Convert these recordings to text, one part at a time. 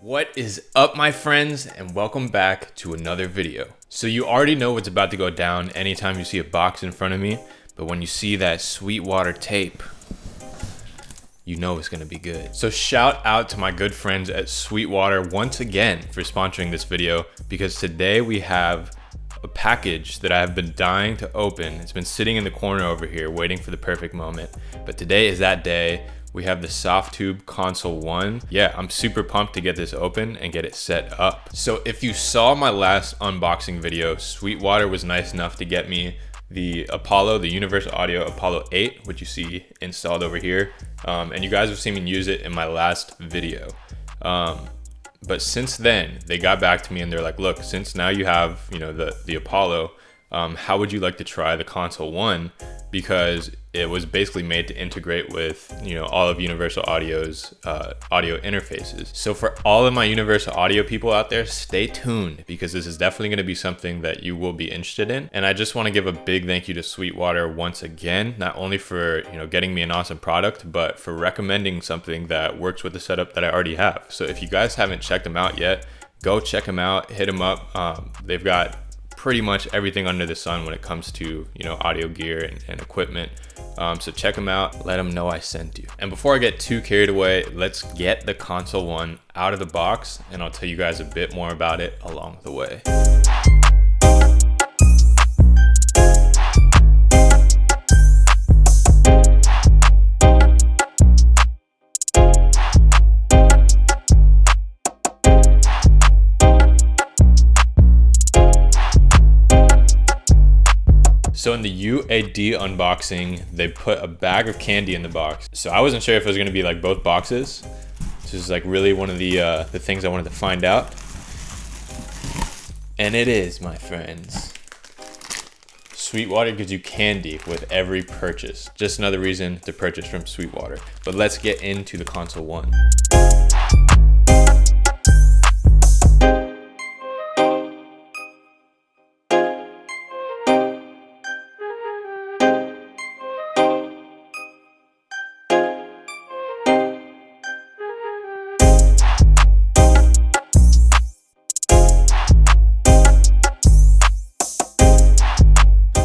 What is up, my friends, and welcome back to another video. So you already know what's about to go down anytime you see a box in front of me, but when you see that Sweetwater tape, you know it's gonna be good. So shout out to my good friends at Sweetwater once again for sponsoring this video, because today we have a package that I have been dying to open. It's been sitting in the corner over here waiting for the perfect moment, but today is that day. We have the Softube Console 1. Yeah, I'm super pumped to get this open and get it set up. So if you saw my last unboxing video, Sweetwater was nice enough to get me the Apollo, the Universal Audio Apollo 8, which you see installed over here. And you guys have seen me use it in my last video. But since then, they got back to me and they're like, look, since now you have, the Apollo, how would you like to try the Console 1? Because it was basically made to integrate with, all of Universal Audio's audio interfaces. So for all of my Universal Audio people out there, stay tuned, because this is definitely going to be something that you will be interested in. And I just want to give a big thank you to Sweetwater once again, not only for, getting me an awesome product, but for recommending something that works with the setup that I already have. So if you guys haven't checked them out yet, go check them out, hit them up. They've got pretty much everything under the sun when it comes to audio gear and equipment. So check them out, let them know I sent you. And before I get too carried away, let's get the Console 1 out of the box, and I'll tell you guys a bit more about it along the way. So in the UAD unboxing, they put a bag of candy in the box. So I wasn't sure if it was gonna be like both boxes. This is like really one of the things I wanted to find out. And it is, my friends. Sweetwater gives you candy with every purchase. Just another reason to purchase from Sweetwater. But let's get into the Console 1.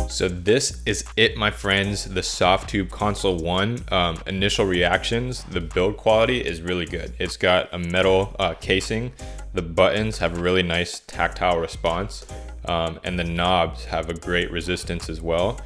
So this is it, my friends, the Softube Console 1. Initial reactions, the build quality is really good. It's got a metal casing. The buttons have a really nice tactile response, and the knobs have a great resistance as well.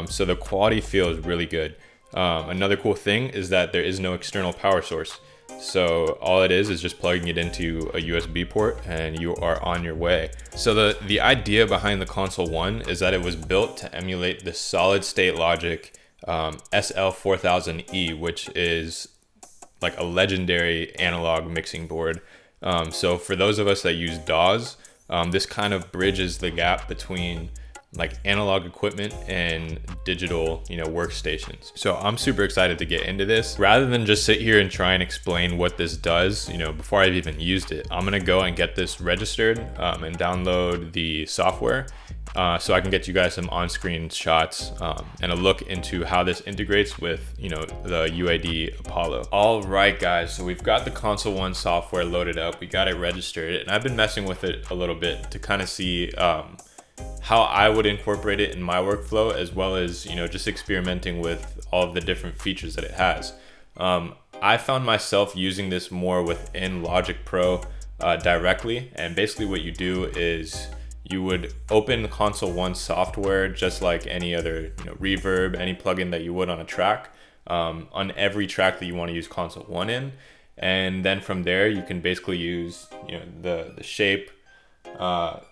So the quality feels really good. Another cool thing is that there is no external power source. So all it is just plugging it into a USB port and you are on your way. So the idea behind the Console 1 is that it was built to emulate the solid state logic SL4000E, which is like a legendary analog mixing board. So for those of us that use DAWs, this kind of bridges the gap between like analog equipment and digital, workstations. So I'm super excited to get into this. Rather than just sit here and try and explain what this does, before I've even used it, I'm gonna go and get this registered and download the software so I can get you guys some on-screen shots and a look into how this integrates with, the UAD Apollo. All right, guys, so we've got the Console 1 software loaded up. We got it registered, and I've been messing with it a little bit to kind of see how I would incorporate it in my workflow, as well as, just experimenting with all of the different features that it has. I found myself using this more within Logic Pro directly. And basically what you do is you would open the Console 1 software just like any other, reverb, any plugin that you would on a track, on every track that you want to use Console 1 in. And then from there, you can basically use, the shape,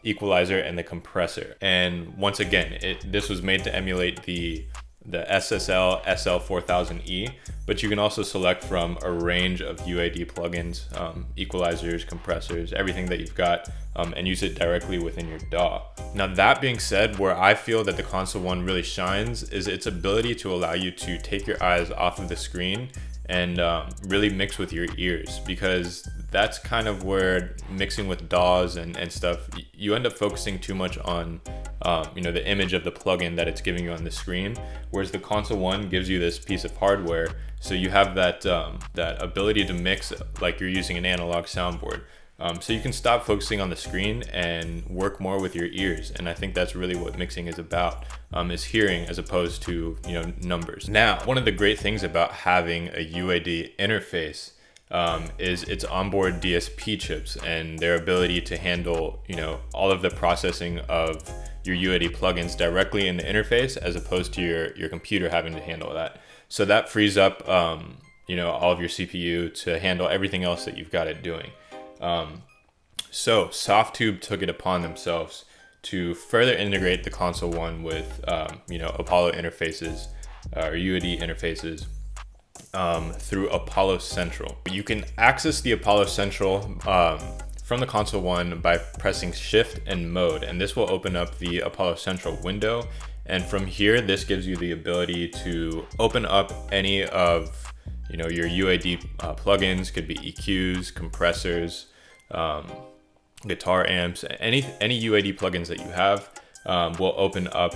equalizer, and the compressor. And once again, this was made to emulate the SSL SL4000E, but you can also select from a range of UAD plugins, equalizers, compressors, everything that you've got, and use it directly within your DAW. Now, that being said, where I feel that the Console 1 really shines is its ability to allow you to take your eyes off of the screen and really mix with your ears, because that's kind of where mixing with DAWs and stuff, you end up focusing too much on the image of the plugin that it's giving you on the screen, whereas the Console 1 gives you this piece of hardware, so you have that that ability to mix like you're using an analog soundboard. So you can stop focusing on the screen and work more with your ears. And I think that's really what mixing is about, is hearing as opposed to, numbers. Now, one of the great things about having a UAD interface is its onboard DSP chips and their ability to handle, all of the processing of your UAD plugins directly in the interface, as opposed to your computer having to handle that. So that frees up, all of your CPU to handle everything else that you've got it doing. So Softube took it upon themselves to further integrate the Console One with, Apollo interfaces or UAD interfaces through Apollo Central. You can access the Apollo Central from the Console One by pressing Shift and Mode, and this will open up the Apollo Central window. And from here, this gives you the ability to open up any of your UAD plugins. Could be EQs, compressors, guitar amps, any UAD plugins that you have will open up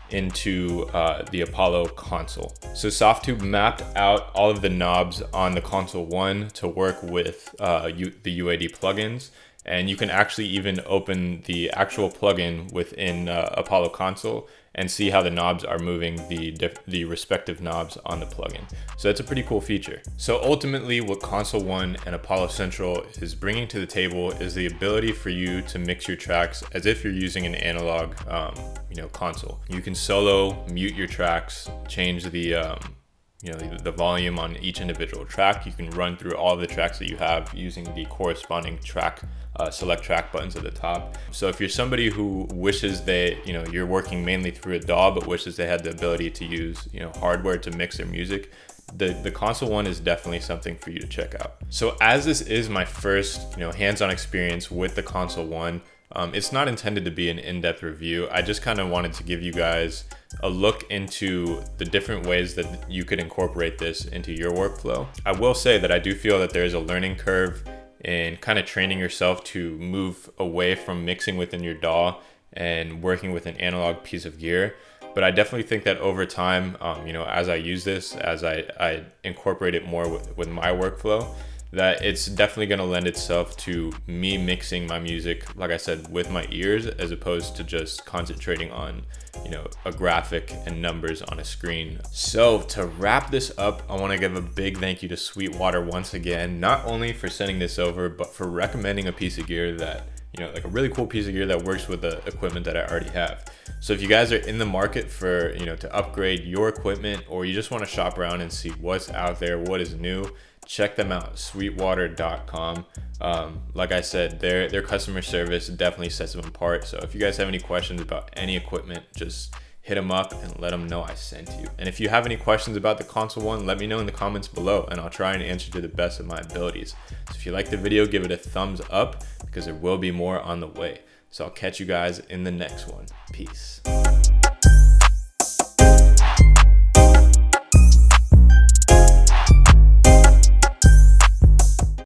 into the Apollo console. So Softube mapped out all of the knobs on the Console One to work with the UAD plugins, and you can actually even open the actual plugin within Apollo console and see how the knobs are moving the respective knobs on the plugin. So that's a pretty cool feature. So ultimately, what Console One and Apollo Central is bringing to the table is the ability for you to mix your tracks as if you're using an analog, console. You can solo, mute your tracks, change the volume on each individual track. You can run through all of the tracks that you have using the corresponding track select track buttons at the top. So if you're somebody who wishes you're working mainly through a DAW but wishes they had the ability to use hardware to mix their music, the Console One is definitely something for you to check out. So as this is my first hands-on experience with the Console One, it's not intended to be an in-depth review. I just kind of wanted to give you guys a look into the different ways that you could incorporate this into your workflow. I will say that I do feel that there is a learning curve in kind of training yourself to move away from mixing within your DAW and working with an analog piece of gear. But I definitely think that over time, as I use this, as I incorporate it more with my workflow, that it's definitely going to lend itself to me mixing my music, like I said, with my ears, as opposed to just concentrating on, a graphic and numbers on a screen. So to wrap this up, I want to give a big thank you to Sweetwater once again, not only for sending this over, but for recommending a piece of gear that, like a really cool piece of gear that works with the equipment that I already have. So if you guys are in the market for, to upgrade your equipment, or you just want to shop around and see what's out there, what is new, check them out, sweetwater.com. Like I said, their customer service definitely sets them apart. So if you guys have any questions about any equipment, just hit them up and let them know I sent you. And if you have any questions about the Console One, let me know in the comments below and I'll try and answer to the best of my abilities. So if you like the video, give it a thumbs up because there will be more on the way. So I'll catch you guys in the next one. Peace.